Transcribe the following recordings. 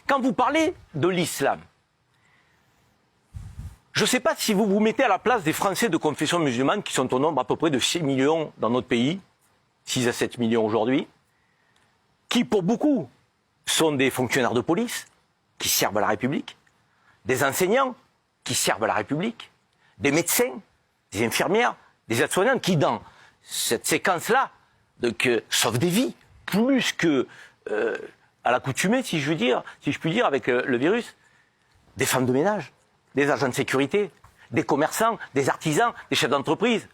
Quand vous parlez de l'islam, je ne sais pas si vous vous mettez à la place des Français de confession musulmane qui sont au nombre à peu près de 6 millions dans notre pays, 6 à 7 millions aujourd'hui, qui pour beaucoup sont des fonctionnaires de police qui servent à la République, des enseignants qui servent à la République, des médecins, des infirmières, des aides-soignantes qui, dans cette séquence-là, sauvent des vies, plus que à l'accoutumée, si je puis dire, avec le virus, des femmes de ménage, des agents de sécurité, des commerçants, des artisans, des chefs d'entreprise.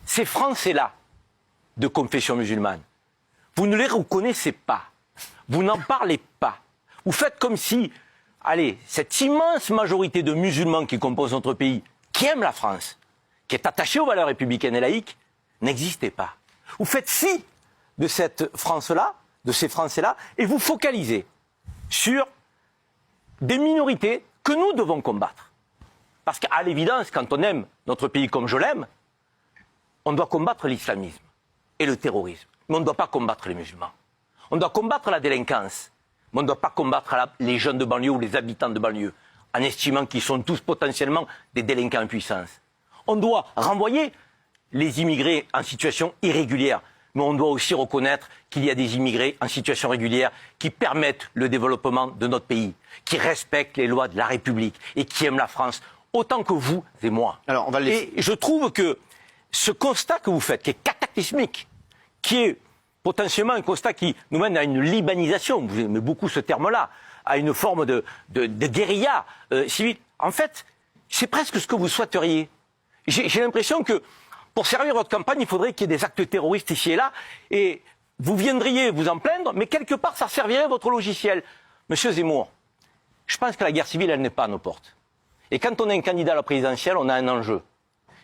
Ces Français-là, de confession musulmane, vous ne les reconnaissez pas, vous n'en parlez pas. Vous faites comme si, allez, cette immense majorité de musulmans qui composent notre pays, qui aiment la France, qui est attachée aux valeurs républicaines et laïques, n'existait pas. Vous faites fi de cette France-là, de ces Français-là, et vous focalisez sur des minorités que nous devons combattre. Parce qu'à l'évidence, quand on aime notre pays comme je l'aime, on doit combattre l'islamisme et le terrorisme. Mais on ne doit pas combattre les musulmans. On doit combattre la délinquance. Mais on ne doit pas combattre les jeunes de banlieue ou les habitants de banlieue, en estimant qu'ils sont tous potentiellement des délinquants en puissance. On doit renvoyer les immigrés en situation irrégulière. Mais on doit aussi reconnaître qu'il y a des immigrés en situation régulière qui permettent le développement de notre pays, qui respectent les lois de la République et qui aiment la France autant que vous et moi. Alors, on va et je trouve que ce constat que vous faites, qui est cataclysmique, qui est potentiellement un constat qui nous mène à une libanisation, vous aimez beaucoup ce terme-là, à une forme de guérilla civile, en fait, c'est presque ce que vous souhaiteriez. J'ai l'impression que pour servir votre campagne, il faudrait qu'il y ait des actes terroristes ici et là, et vous viendriez vous en plaindre, mais quelque part, ça servirait votre logiciel. Monsieur Zemmour, je pense que la guerre civile, elle n'est pas à nos portes. Et quand on est un candidat à la présidentielle, on a un enjeu.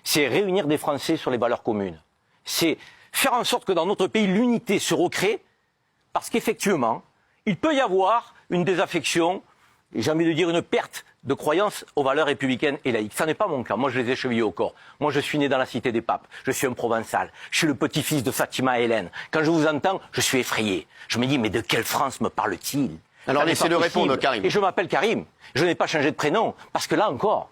C'est réunir des Français sur les valeurs communes. C'est faire en sorte que dans notre pays, l'unité se recrée, parce qu'effectivement, il peut y avoir une désaffection, et j'ai envie de dire une perte de croyance aux valeurs républicaines et laïques. Ça n'est pas mon cas. Moi, je les ai chevillés au corps. Moi, je suis né dans la cité des papes. Je suis un Provençal. Je suis le petit-fils de Fatima et Hélène. Quand je vous entends, je suis effrayé. Je me dis, mais de quelle France me parle-t-il? Alors, laissez-le répondre, Karim. Et je m'appelle Karim. Je n'ai pas changé de prénom. Parce que là encore,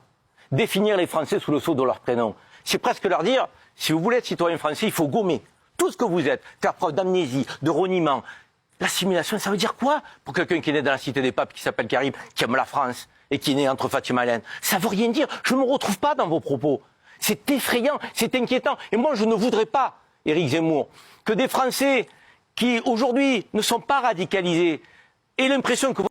définir les Français sous le sceau de leur prénom, c'est presque leur dire, si vous voulez être citoyen français, il faut gommer tout ce que vous êtes, faire preuve d'amnésie, de reniement. L'assimilation, ça veut dire quoi pour quelqu'un qui est né dans la cité des papes, qui s'appelle Karim, qui aime la France et qui est né entre Fatima et Hélène? Ça veut rien dire. Je ne me retrouve pas dans vos propos. C'est effrayant, c'est inquiétant. Et moi, je ne voudrais pas, Éric Zemmour, que des Français qui, aujourd'hui, ne sont pas radicalisés aient l'impression que